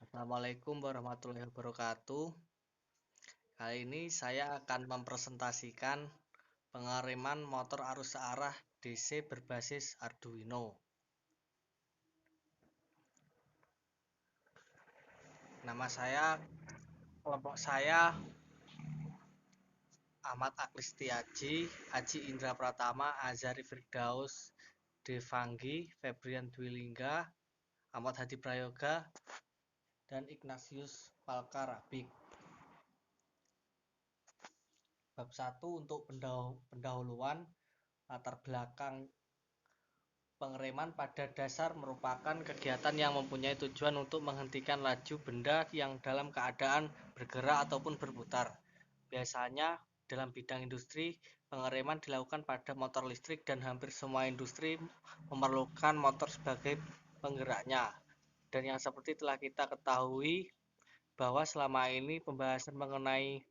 Assalamualaikum warahmatullahi wabarakatuh. Kali ini saya akan mempresentasikan pengereman motor arus searah DC berbasis Arduino. Nama saya, kelompok saya Ahmad Aklistiaji, Aji Indra Pratama, Azari Firdaus, Devanggi, Febrian Dwilingga, Ahmad Hadi Prayoga, dan Ignatius Palkarabik. Bab 1 untuk pendahuluan latar belakang. Pengereman pada dasar merupakan kegiatan yang mempunyai tujuan untuk menghentikan laju benda yang dalam keadaan bergerak ataupun berputar. Biasanya dalam bidang industri, pengereman dilakukan pada motor listrik dan hampir semua industri memerlukan motor sebagai penggeraknya. Dan yang seperti telah kita ketahui bahwa selama ini pembahasan mengenai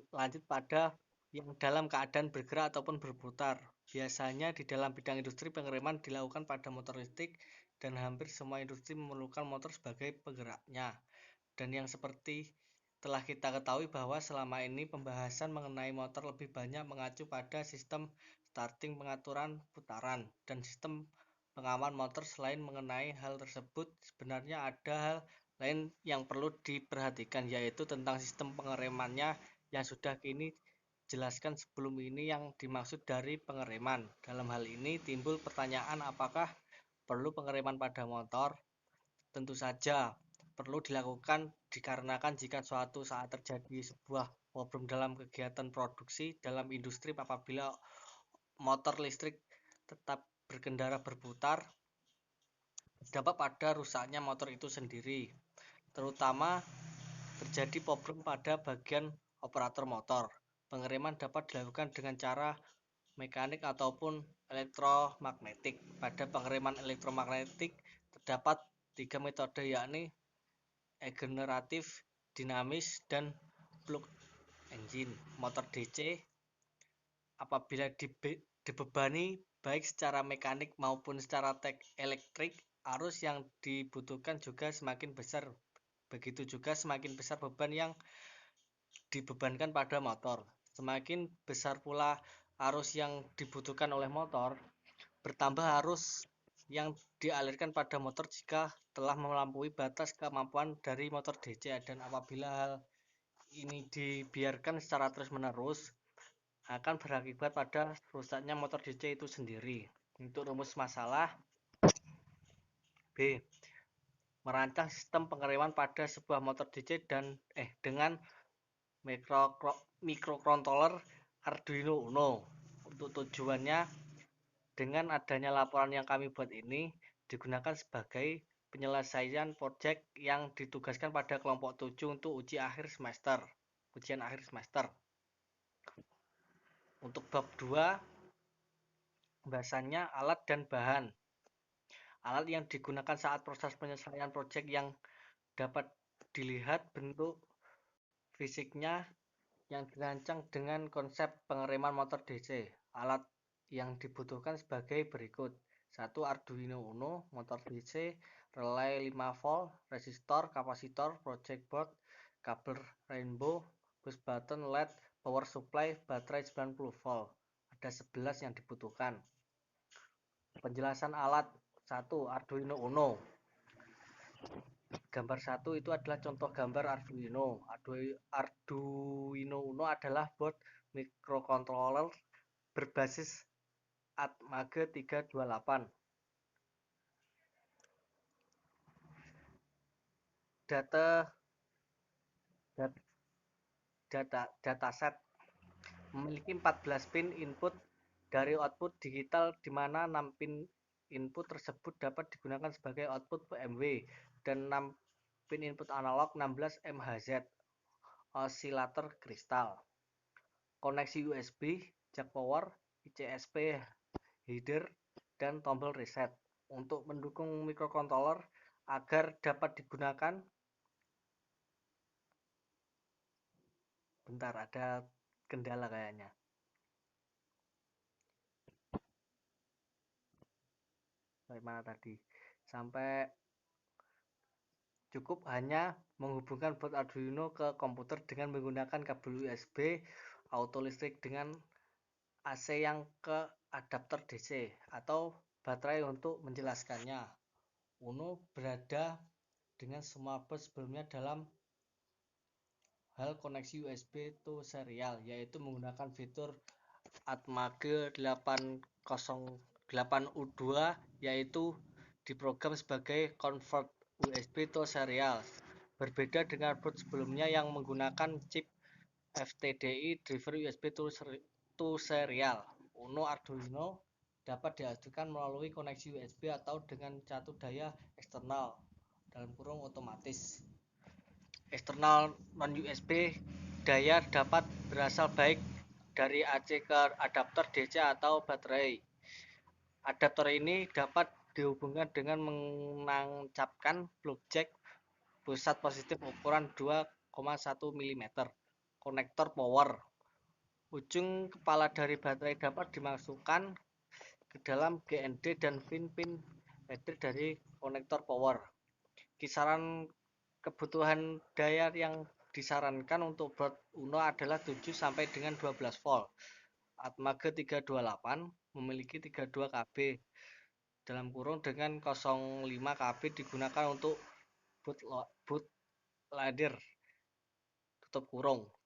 lanjut pada yang dalam keadaan bergerak ataupun berputar. Biasanya di dalam bidang industri pengereman dilakukan pada motor listrik dan hampir semua industri memerlukan motor sebagai penggeraknya. Dan yang seperti telah kita ketahui bahwa selama ini pembahasan mengenai motor lebih banyak mengacu pada sistem starting pengaturan putaran dan sistem pengaman motor. Selain mengenai hal tersebut, sebenarnya ada hal lain yang perlu diperhatikan, yaitu tentang sistem pengeremannya yang sudah kini jelaskan sebelum ini yang dimaksud dari pengereman. Dalam hal ini timbul pertanyaan apakah perlu pengereman pada motor? Tentu saja perlu dilakukan dikarenakan jika suatu saat terjadi sebuah problem dalam kegiatan produksi dalam industri apabila motor listrik tetap berkendara berputar, dapat pada rusaknya motor itu sendiri. Terutama terjadi problem pada bagian operator motor. Pengereman dapat dilakukan dengan cara mekanik ataupun elektromagnetik. Pada pengereman elektromagnetik terdapat 3 metode, yakni generatif, dinamis, dan plug engine. Motor DC apabila dibebani baik secara mekanik maupun secara elektrik, arus yang dibutuhkan juga semakin besar. Begitu juga semakin besar beban yang dibebankan pada motor, semakin besar pula arus yang dibutuhkan oleh motor. Bertambah arus yang dialirkan pada motor jika telah melampaui batas kemampuan dari motor DC, dan apabila hal ini dibiarkan secara terus-menerus akan berakibat pada rusaknya motor DC itu sendiri. Untuk rumus masalah B. Merancang sistem pengereman pada sebuah motor DC dengan microcontroller Arduino Uno. Untuk tujuannya, dengan adanya laporan yang kami buat ini digunakan sebagai penyelesaian proyek yang ditugaskan pada kelompok 7 untuk ujian akhir semester. Untuk bab 2, pembahasannya alat dan bahan. Alat yang digunakan saat proses penyelesaian proyek yang dapat dilihat bentuk fisiknya yang dirancang dengan konsep pengereman motor DC. Alat yang dibutuhkan sebagai berikut: 1. Arduino Uno, motor DC, relay 5 volt, resistor, kapasitor, project board, kabel rainbow, push button, LED, power supply, baterai 90 volt. Ada 11 yang dibutuhkan. Penjelasan alat. 1. Arduino Uno. Gambar 1 itu adalah contoh gambar Arduino. Arduino Uno adalah board microcontroller berbasis Atmage 328. Dataset memiliki 14 pin input dari output digital, di mana 6 pin input tersebut dapat digunakan sebagai output PMW dan 6 pin input analog 16 MHz osilator kristal. Koneksi USB, jack power, ICSP header, dan tombol reset. Untuk mendukung microcontroller agar dapat digunakan, bentar, ada kendala kayaknya. sampai mana tadi? Sampai cukup hanya menghubungkan board Arduino ke komputer dengan menggunakan kabel USB, auto listrik dengan AC yang ke adapter DC, atau baterai untuk menjelaskannya. Uno berada dengan semua board sebelumnya dalam hal koneksi USB to serial, yaitu menggunakan fitur Atmage 808U2, yaitu diprogram sebagai convert USB to serial. Berbeda dengan board sebelumnya yang menggunakan chip FTDI driver USB to serial, Uno Arduino dapat dihasilkan melalui koneksi USB atau dengan catu daya eksternal (otomatis). Eksternal non-USB daya dapat berasal baik dari AC ke adapter DC atau baterai. Adapter ini dapat dihubungkan dengan menancapkan plug jack pusat positif ukuran 2,1 mm konektor power. Ujung kepala dari baterai dapat dimasukkan ke dalam GND dan pin-pin header dari konektor power. Kisaran kebutuhan daya yang disarankan untuk board Uno adalah 7 sampai dengan 12 volt. Atmage 328 memiliki 32 KB dengan 05 KB digunakan untuk bootloader (2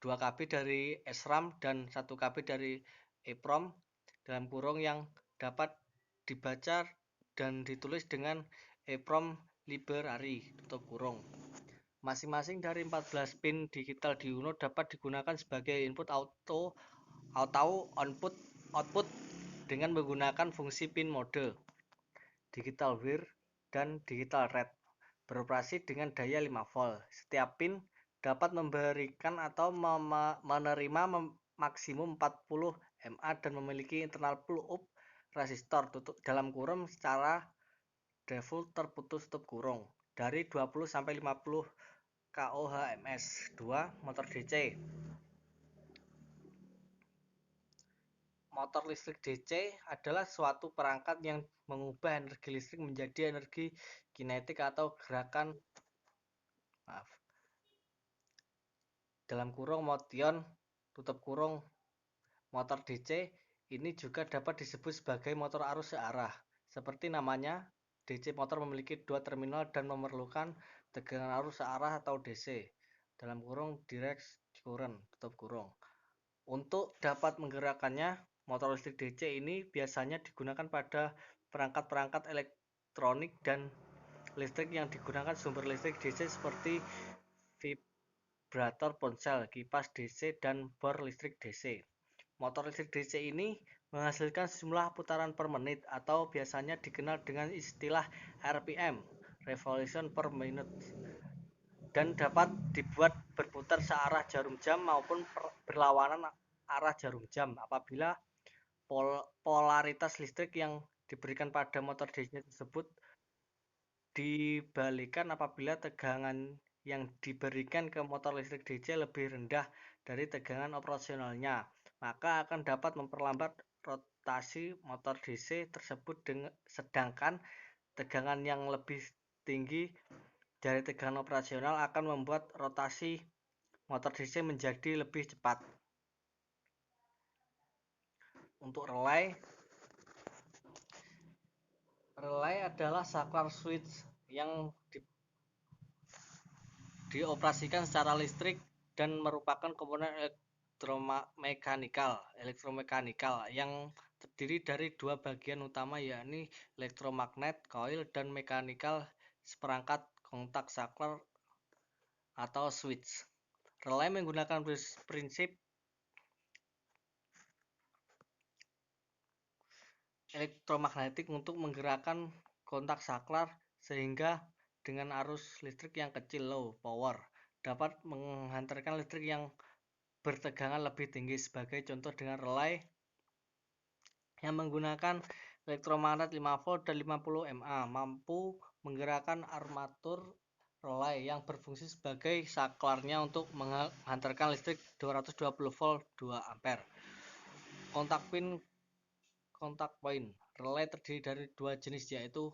KB dari SRAM dan 1 KB dari EEPROM) yang dapat dibaca dan ditulis dengan EEPROM library Masing-masing dari 14 pin digital di Uno dapat digunakan sebagai input atau output dengan menggunakan fungsi pin mode, digital wire, dan digital read. Beroperasi dengan daya 5 volt. Setiap pin dapat memberikan atau menerima maksimum 40 mA dan memiliki internal pull-up resistor secara default terputus dari 20 sampai 50 kOhms. 2. Motor DC. Motor listrik DC adalah suatu perangkat yang mengubah energi listrik menjadi energi kinetik atau gerakan motion. Motor DC ini juga dapat disebut sebagai motor arus searah. Seperti namanya, DC motor memiliki 2 terminal dan memerlukan tegangan arus searah atau DC (direct current). Untuk dapat menggerakkannya, motor listrik DC ini biasanya digunakan pada perangkat-perangkat elektronik dan listrik yang digunakan sumber listrik DC seperti vibrator ponsel, kipas DC, dan bor listrik DC. Motor listrik DC ini menghasilkan sejumlah putaran per menit atau biasanya dikenal dengan istilah RPM (revolution per minute) dan dapat dibuat berputar searah jarum jam maupun berlawanan arah jarum jam apabila polaritas listrik yang diberikan pada motor DC tersebut dibalikan. Apabila tegangan yang diberikan ke motor listrik DC lebih rendah dari tegangan operasionalnya, maka akan dapat memperlambat rotasi motor DC tersebut, sedangkan tegangan yang lebih tinggi dari tegangan operasional akan membuat rotasi motor DC menjadi lebih cepat. Untuk relay adalah saklar switch yang dioperasikan secara listrik dan merupakan komponen elektromekanikal yang terdiri dari 2 bagian utama, yakni elektromagnet coil dan mekanikal seperangkat kontak saklar atau switch. Relay menggunakan prinsip elektromagnetik untuk menggerakkan kontak saklar, sehingga dengan arus listrik yang kecil (low power) dapat menghantarkan listrik yang bertegangan lebih tinggi. Sebagai contoh, dengan relay yang menggunakan elektromagnet 5 volt dan 50 mA mampu menggerakkan armatur relay yang berfungsi sebagai saklarnya untuk menghantarkan listrik 220 volt 2 ampere. Kontak point Relay terdiri dari dua jenis, yaitu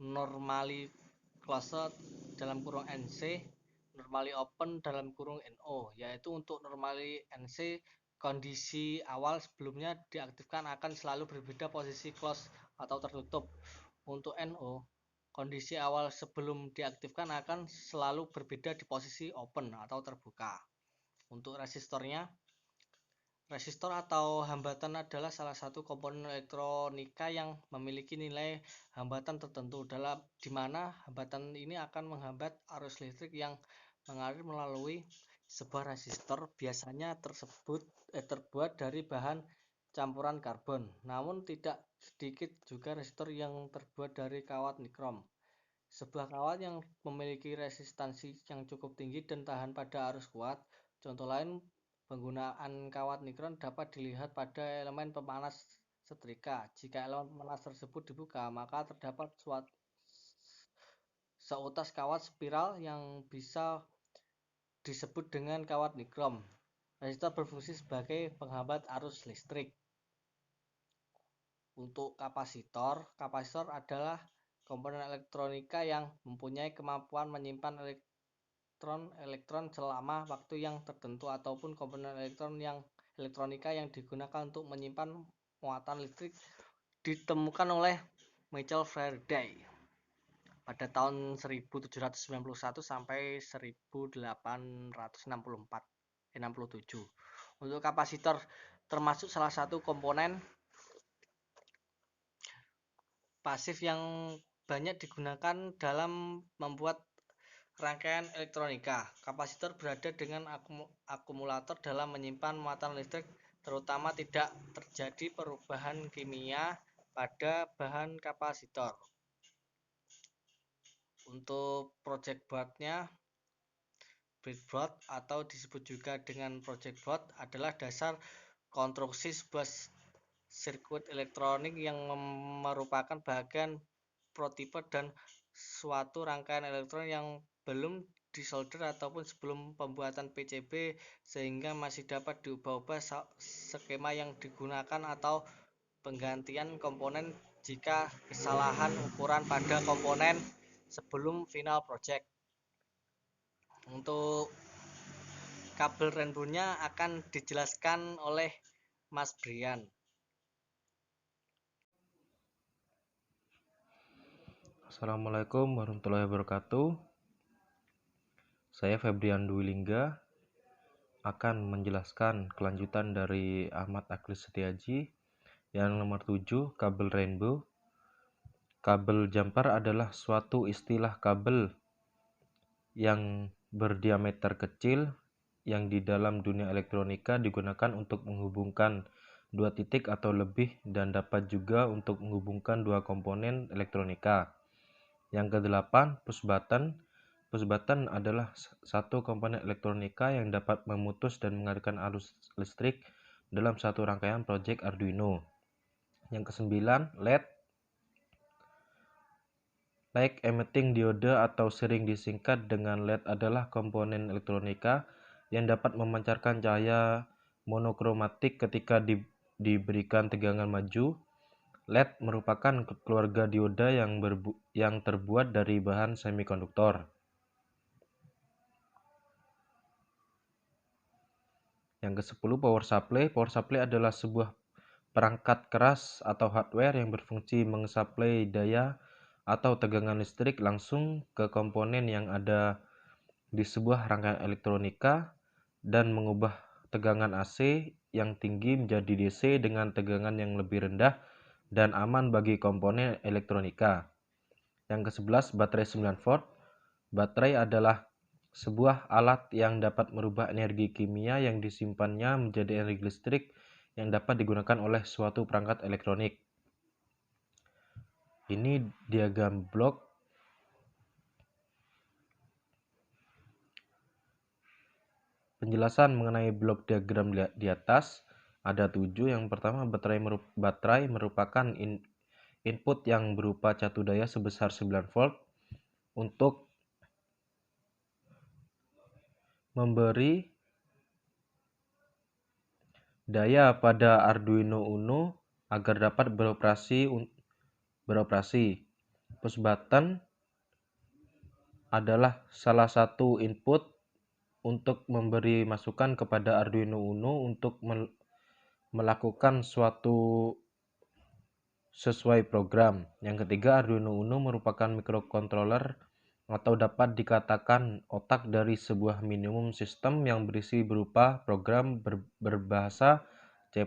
normally closed (NC), normally open (NO). Yaitu untuk normally NC, kondisi awal sebelumnya diaktifkan akan selalu berbeda posisi close atau tertutup. Untuk NO, kondisi awal sebelum diaktifkan akan selalu berbeda di posisi open atau terbuka. Untuk resistornya, resistor atau hambatan adalah salah satu komponen elektronika yang memiliki nilai hambatan tertentu, di mana hambatan ini akan menghambat arus listrik yang mengalir melalui sebuah resistor. Biasanya terbuat dari bahan campuran karbon, namun tidak sedikit juga resistor yang terbuat dari kawat nikrom. Sebuah kawat yang memiliki resistansi yang cukup tinggi dan tahan pada arus kuat. Contoh lain penggunaan kawat nikrom dapat dilihat pada elemen pemanas setrika. Jika elemen pemanas tersebut dibuka, maka terdapat seutas kawat spiral yang bisa disebut dengan kawat nikrom. Resistor berfungsi sebagai penghambat arus listrik. Untuk kapasitor, kapasitor adalah komponen elektronika yang mempunyai kemampuan menyimpan elektron selama waktu yang tertentu, ataupun komponen elektronika yang digunakan untuk menyimpan muatan listrik, ditemukan oleh Michael Faraday pada tahun 1791 sampai 1867. Untuk kapasitor termasuk salah satu komponen pasif yang banyak digunakan dalam membuat rangkaian elektronika. Kapasitor berada dengan akumulator dalam menyimpan muatan listrik, terutama tidak terjadi perubahan kimia pada bahan kapasitor. Untuk project board-nya, breadboard atau disebut juga dengan project board adalah dasar konstruksi sebuah sirkuit elektronik yang merupakan bagian prototipe dan suatu rangkaian elektron yang belum disolder ataupun sebelum pembuatan PCB, sehingga masih dapat diubah-ubah skema yang digunakan atau penggantian komponen jika kesalahan ukuran pada komponen sebelum final project. Untuk kabel rainbow-nya akan dijelaskan oleh Mas Brian. Assalamualaikum warahmatullahi wabarakatuh. Saya Febrian Dwi Lingga akan menjelaskan kelanjutan dari Ahmad Akhlis Setiaji yang nomor 7, kabel rainbow. Kabel jumper adalah suatu istilah kabel yang berdiameter kecil yang di dalam dunia elektronika digunakan untuk menghubungkan dua titik atau lebih, dan dapat juga untuk menghubungkan dua komponen elektronika. Yang ke-8, push button. Push button adalah satu komponen elektronika yang dapat memutus dan mengalirkan arus listrik dalam satu rangkaian project Arduino. Yang ke-9, LED. Light emitting diode atau sering disingkat dengan LED adalah komponen elektronika yang dapat memancarkan cahaya monokromatik ketika diberikan tegangan maju. LED merupakan keluarga dioda yang terbuat dari bahan semikonduktor. Yang ke-10, power supply. Power supply adalah sebuah perangkat keras atau hardware yang berfungsi mensuplai daya atau tegangan listrik langsung ke komponen yang ada di sebuah rangkaian elektronika dan mengubah tegangan AC yang tinggi menjadi DC dengan tegangan yang lebih rendah dan aman bagi komponen elektronika. Yang ke-11, baterai 9 volt. Baterai adalah sebuah alat yang dapat merubah energi kimia yang disimpannya menjadi energi listrik yang dapat digunakan oleh suatu perangkat elektronik. Ini diagram blok. Penjelasan mengenai blok diagram di atas ada 7. Yang pertama, baterai merupakan input yang berupa catu daya sebesar 9 volt untuk memberi daya pada Arduino Uno agar dapat beroperasi. Push button adalah salah satu input untuk memberi masukan kepada Arduino Uno untuk melakukan suatu sesuai program. Yang ketiga, Arduino Uno merupakan microcontroller atau dapat dikatakan otak dari sebuah minimum sistem yang berisi berupa program berbahasa C++.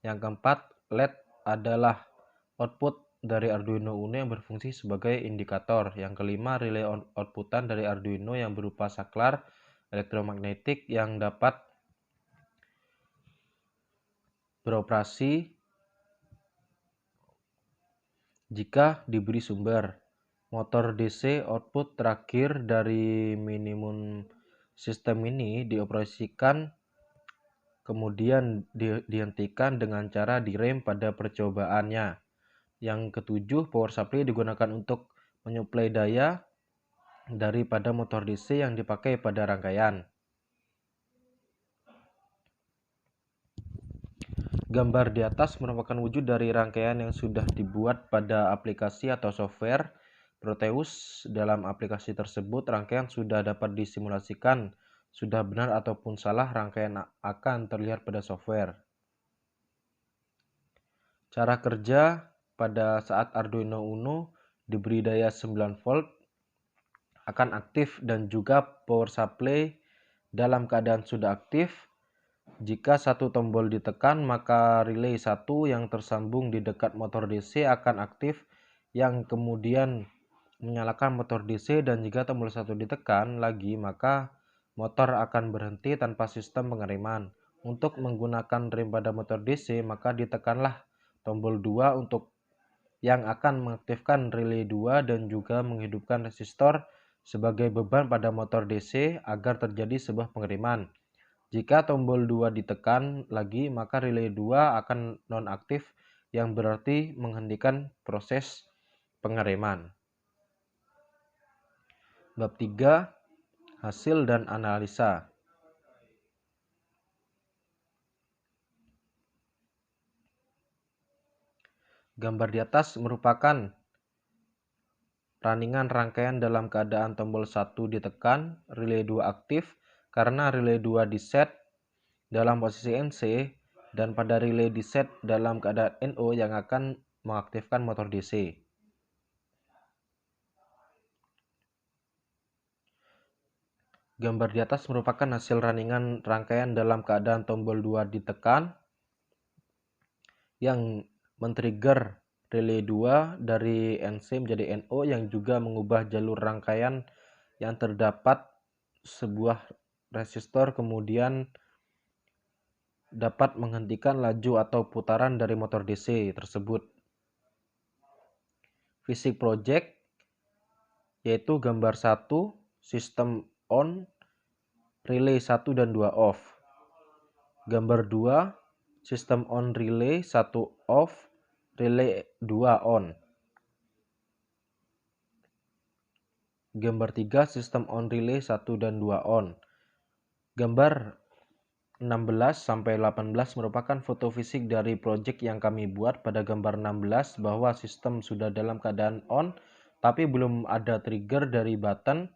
Yang keempat, LED adalah output dari Arduino Uno yang berfungsi sebagai indikator. Yang kelima, relay outputan dari Arduino yang berupa saklar elektromagnetik yang dapat beroperasi jika diberi sumber. Motor DC output terakhir dari minimum sistem ini dioperasikan kemudian dihentikan dengan cara direm pada percobaannya. Yang ketujuh, power supply digunakan untuk menyuplai daya daripada motor DC yang dipakai pada rangkaian. Gambar di atas merupakan wujud dari rangkaian yang sudah dibuat pada aplikasi atau software Proteus. Dalam aplikasi tersebut, rangkaian sudah dapat disimulasikan. Sudah benar ataupun salah, rangkaian akan terlihat pada software. Cara kerja pada saat Arduino Uno diberi daya 9 volt akan aktif dan juga power supply dalam keadaan sudah aktif. Jika satu tombol ditekan, maka relay 1 yang tersambung di dekat motor DC akan aktif yang kemudian menyalakan motor DC, dan jika tombol 1 ditekan lagi, maka motor akan berhenti tanpa sistem pengereman. Untuk menggunakan rem pada motor DC, maka ditekanlah tombol 2 untuk yang akan mengaktifkan relay 2 dan juga menghidupkan resistor sebagai beban pada motor DC agar terjadi sebuah pengereman. Jika tombol 2 ditekan lagi, maka relay 2 akan nonaktif yang berarti menghentikan proses pengereman. Bab 3, hasil dan analisa. Gambar di atas merupakan runningan rangkaian dalam keadaan tombol 1 ditekan, relay 2 aktif karena relay 2 diset dalam posisi NC, dan pada relay diset dalam keadaan NO yang akan mengaktifkan motor DC. Gambar di atas merupakan hasil runningan rangkaian dalam keadaan tombol 2 ditekan yang men-trigger relay 2 dari NC menjadi NO yang juga mengubah jalur rangkaian yang terdapat sebuah resistor, kemudian dapat menghentikan laju atau putaran dari motor DC tersebut. Fisik project yaitu gambar 1, sistem on, relay 1 dan 2 off. Gambar 2, sistem on relay 1 off, relay 2 on. Gambar 3, sistem on relay 1 dan 2 on. Gambar 16 sampai 18 merupakan foto fisik dari project yang kami buat. Pada gambar 16 bahwa sistem sudah dalam keadaan on tapi belum ada trigger dari button.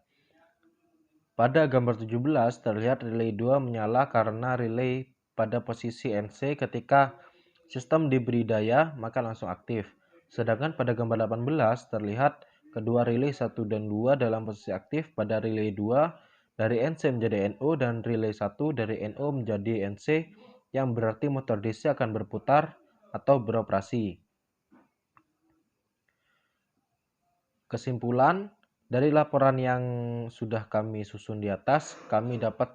Pada gambar 17 terlihat relay 2 menyala karena relay pada posisi NC. Ketika sistem diberi daya maka langsung aktif. Sedangkan pada gambar 18 terlihat kedua relay 1 dan 2 dalam posisi aktif. Pada relay 2 dari NC menjadi NO dan relay 1 dari NO menjadi NC, yang berarti motor DC akan berputar atau beroperasi. Kesimpulan dari laporan yang sudah kami susun di atas, kami mendapat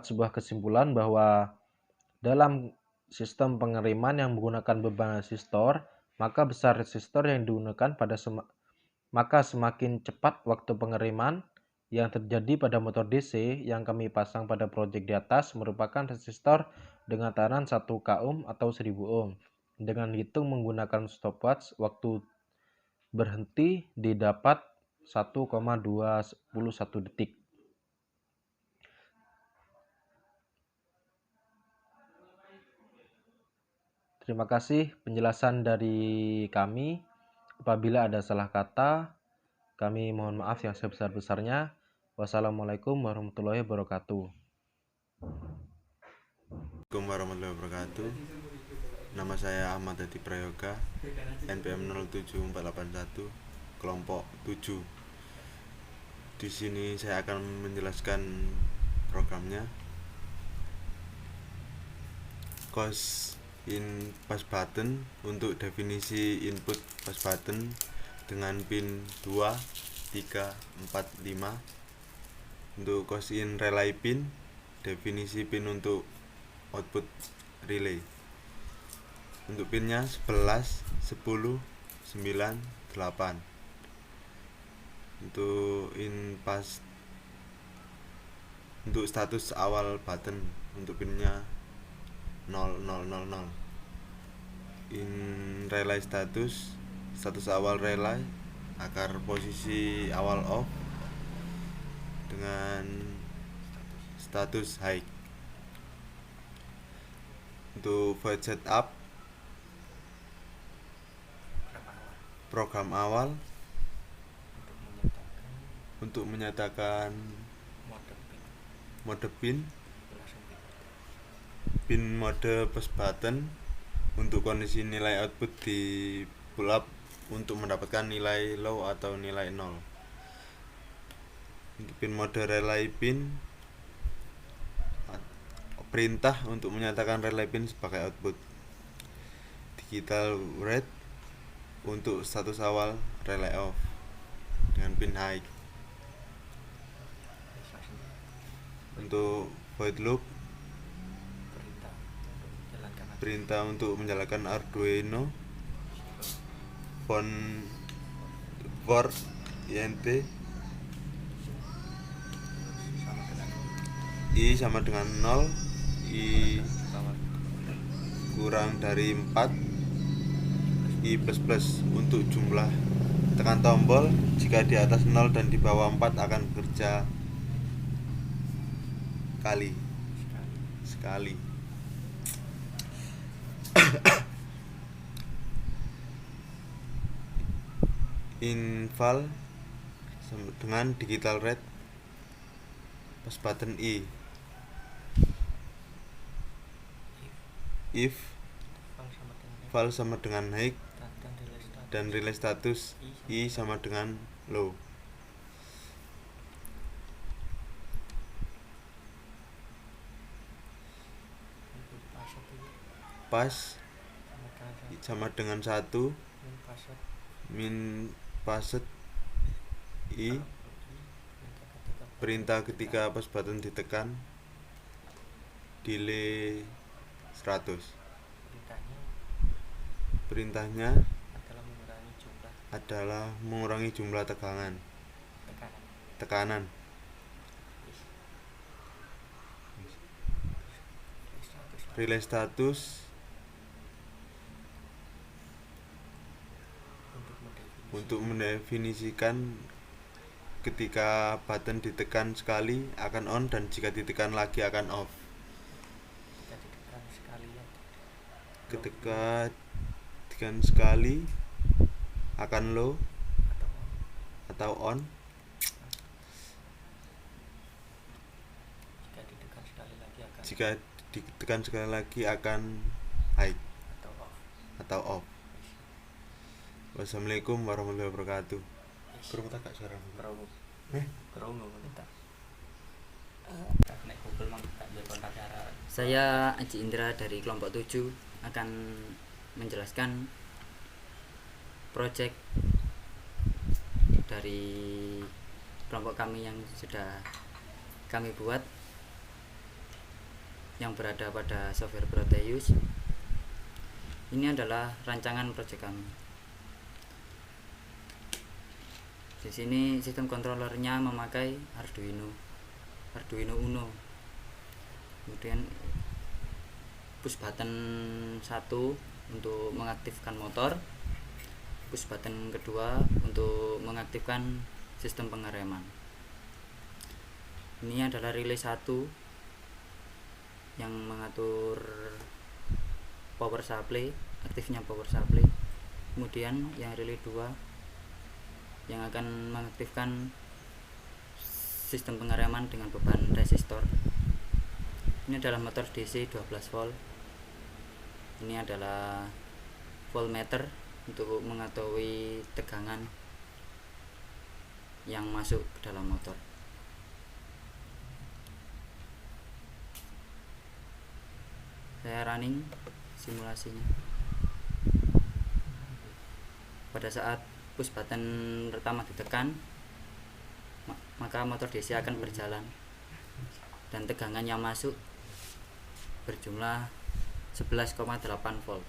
sebuah kesimpulan bahwa dalam sistem pengereman yang menggunakan beban resistor, maka besar resistor yang digunakan maka semakin cepat waktu pengereman yang terjadi pada motor DC yang kami pasang pada proyek di atas merupakan resistor dengan tekanan 1 ohm atau 1000 ohm. Dengan hitung menggunakan stopwatch, waktu berhenti didapat 1,211 detik. Terima kasih penjelasan dari kami. Apabila ada salah kata, kami mohon maaf yang sebesar-besarnya. Wassalamualaikum warahmatullahi wabarakatuh. Assalamualaikum warahmatullahi wabarakatuh. Nama saya Ahmad Hadi Prayoga, NPM 07481, kelompok 7. Di sini saya akan menjelaskan programnya. Cos in pass button untuk definisi input pass button dengan pin 2, 3, 4, 5. Untuk cos in relay pin, definisi pin untuk output relay. Untuk pinnya 11, 10, 9, 8. Untuk status awal button, untuk pinnya 0, 0, 0, 0. In relay status awal relay, akar posisi awal off dengan status high. Untuk void setup, program awal untuk menyatakan mode pin mode push button untuk kondisi nilai output di pull up untuk mendapatkan nilai low atau nilai 0. Untuk pin mode relay pin, perintah untuk menyatakan relay pin sebagai output. Digital read untuk status awal relay off dengan pin high. Untuk void loop, perintah untuk menjalankan Arduino for int i sama dengan 0, i kurang dari 4, i plus plus. Untuk jumlah, tekan tombol jika di atas 0 dan di bawah 4 akan bekerja sekali. Inval dengan digital read push button i. If val sama dengan high dan relay status i sama dengan low. Pass sama dengan 1, min passed i. Perintah ketika push button ditekan, delay 100. Perintahnya adalah mengurangi jumlah tekanan. Relay status untuk mendefinisikan ketika button ditekan sekali akan on dan jika ditekan lagi akan off. Ketika ditekan sekali akan low atau on. Jika ditekan sekali lagi akan high atau off. Wassalamualaikum warahmatullahi wabarakatuh. Saya Aji Indra dari kelompok 7 akan menjelaskan proyek dari kelompok kami yang sudah kami buat yang berada pada software Proteus. Ini adalah rancangan proyek kami. Di sini sistem controllernya memakai Arduino Uno. Kemudian push button 1 untuk mengaktifkan motor, push button kedua untuk mengaktifkan sistem pengereman. Ini adalah relay 1 yang mengatur power supply, aktifnya power supply. Kemudian yang relay 2 yang akan mengaktifkan sistem pengereman dengan beban resistor. Ini adalah motor DC 12 volt. Ini adalah voltmeter untuk mengetahui tegangan yang masuk ke dalam motor. Saya running simulasinya. Pada saat push button pertama ditekan, maka motor DC akan berjalan dan tegangan yang masuk berjumlah 11,8 volt.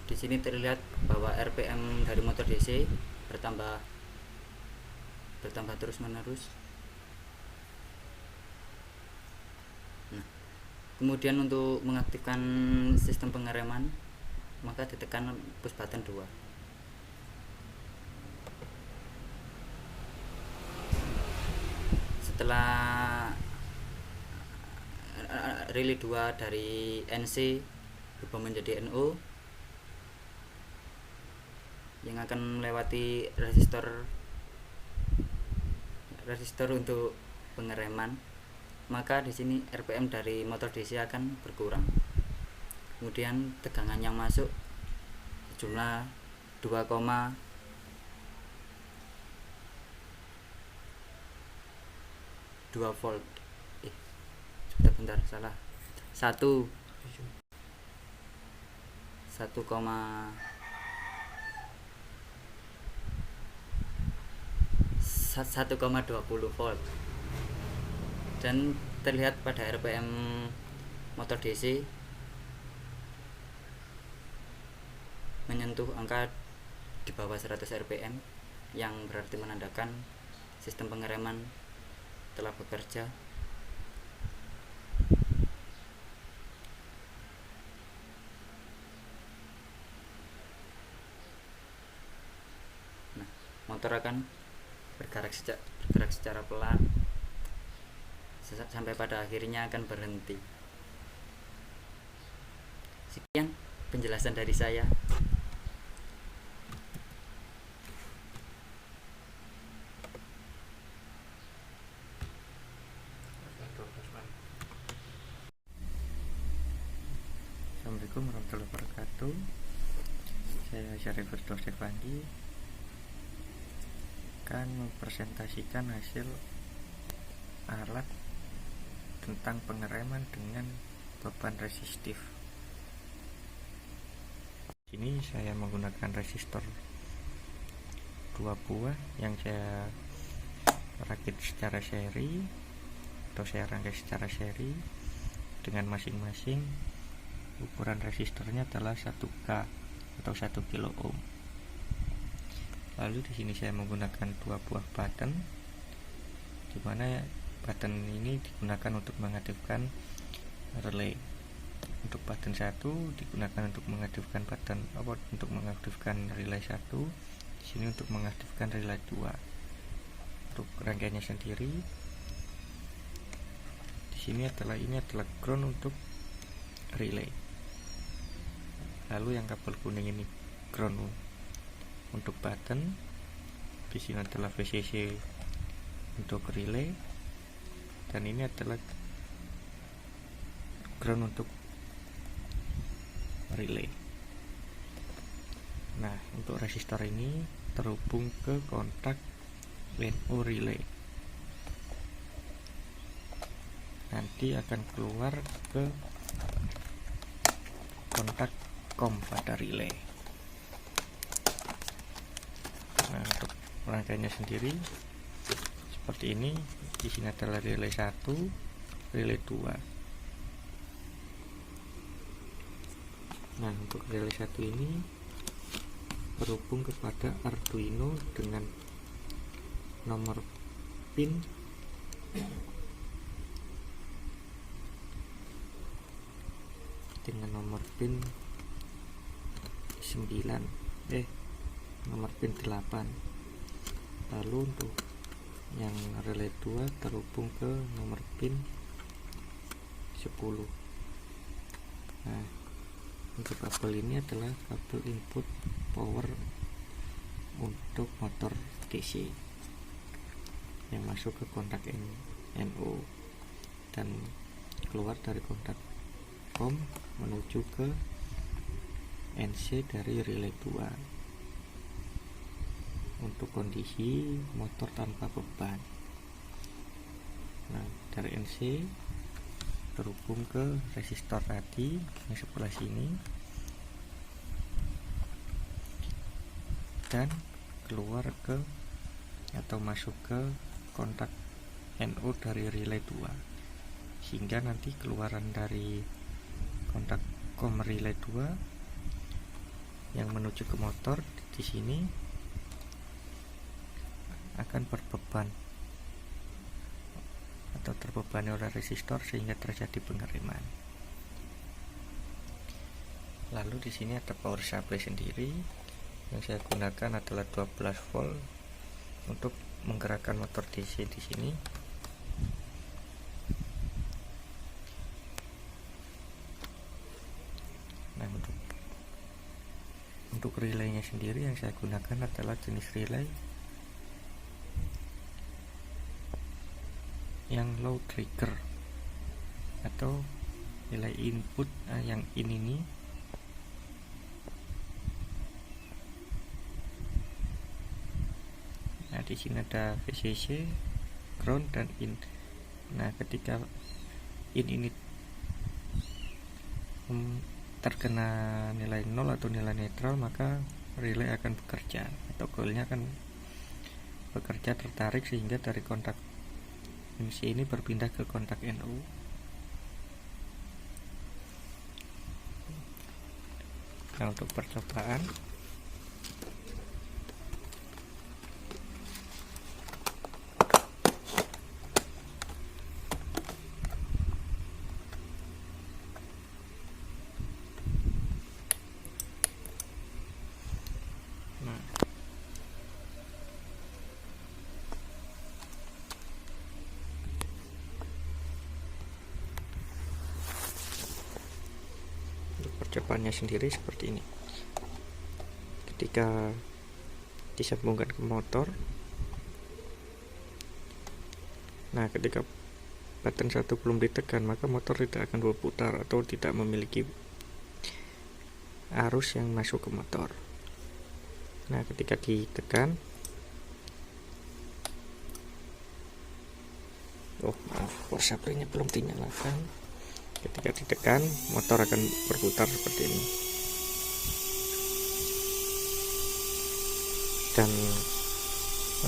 Di sini terlihat bahwa RPM dari motor DC bertambah terus-menerus. Nah, kemudian untuk mengaktifkan sistem pengereman, maka ditekan push button 2. Setelah relay 2 dari NC berubah menjadi NO yang akan melewati resistor untuk pengereman, maka di sini RPM dari motor DC akan berkurang. Kemudian tegangan yang masuk jumlah 2,2 volt. Bentar, salah. 1,20 volt. Dan terlihat pada RPM motor DC menyentuh angka di bawah 100 RPM, yang berarti menandakan sistem pengereman telah bekerja. Nah, motor akan bergerak secara pelan sampai pada akhirnya akan berhenti. Sekian penjelasan dari saya. Assalamualaikum warahmatullahi wabarakatuh. Saya Syarifur Dosevandi akan mempresentasikan hasil alat tentang pengereman dengan beban resistif. Ini saya menggunakan resistor 2 buah yang saya rakit secara seri, atau saya rangkai secara seri dengan masing-masing ukuran resistornya adalah 1K atau 1 kilo ohm. Lalu di sini saya menggunakan 2 buah button, di mana button ini digunakan untuk mengaktifkan relay. Untuk button 1 digunakan untuk mengaktifkan relay 1, di sini untuk mengaktifkan relay 2. Untuk rangkaiannya sendiri, di sini ini adalah ground untuk relay. Lalu yang kabel kuning ini ground untuk button. Di sini adalah VCC untuk relay, dan ini adalah ground untuk relay. Nah, untuk resistor ini terhubung ke kontak NO relay. Nanti akan keluar ke kontak COM pada relay. Nah, untuk rangkaiannya sendiri seperti ini. Di sini adalah relay 1, relay 2. Nah, untuk relay 1 ini terhubung kepada Arduino dengan nomor pin nomor pin 8. Lalu untuk yang relay 2 terhubung ke nomor pin 10. Nah, untuk kabel ini adalah kabel input power untuk motor DC yang masuk ke kontak NO dan keluar dari kontak COM menuju ke NC dari relay 2 untuk kondisi motor tanpa beban. Nah, dari NC terhubung ke resistor tadi yang sebelah sini dan keluar ke atau masuk ke kontak NO dari relay 2, sehingga nanti keluaran dari kontak COM relay 2 yang menuju ke motor di sini akan berbeban atau terbebani oleh resistor sehingga terjadi pengereman. Lalu di sini ada power supply sendiri. Yang saya gunakan adalah 12 volt untuk menggerakkan motor DC di sini. Nah, untuk relaynya sendiri yang saya gunakan adalah jenis relay yang low trigger atau relay input yang ini Nah, di sini ada VCC, ground dan in. Nah, ketika ini terkena nilai 0 atau nilai netral, maka relay akan bekerja atau coilnya akan bekerja tertarik sehingga dari kontak MC ini berpindah ke kontak NO. Nah, untuk percobaan percobaannya sendiri seperti ini. Ketika disambungkan ke motor, nah ketika button 1 belum ditekan, maka motor tidak akan berputar atau tidak memiliki arus yang masuk ke motor. Nah, ketika ditekan, power supply-nya belum dinyalakan. Ketika ditekan, motor akan berputar seperti ini. Dan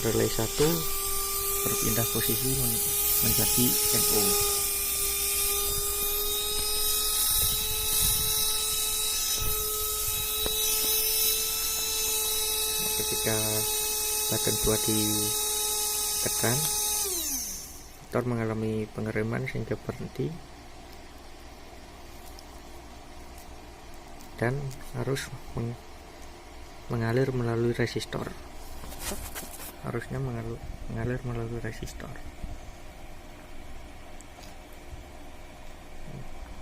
relay 1 berpindah posisi menjadi NO. Nah, ketika button 2 ditekan, motor mengalami pengereman sehingga berhenti dan harus mengalir melalui resistor. Harusnya mengalir melalui resistor.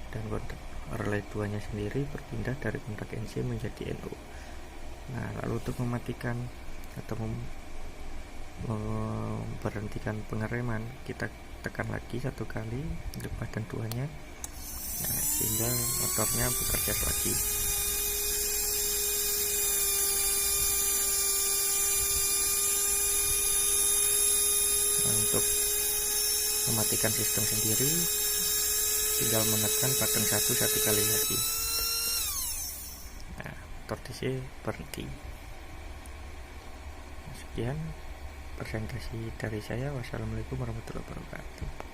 Dan kontak relay 2 nya sendiri berpindah dari kontak NC menjadi NO. Nah, lalu untuk mematikan atau memberhentikan pengereman, kita tekan lagi 1 kali untuk button 2 nya, nah, sehingga motornya bekerja lagi. Nah, untuk mematikan sistem sendiri, tinggal menekan button 1 kali lagi. Nah, motor DC berhenti. Sekian presentasi dari saya. Wassalamualaikum warahmatullahi wabarakatuh.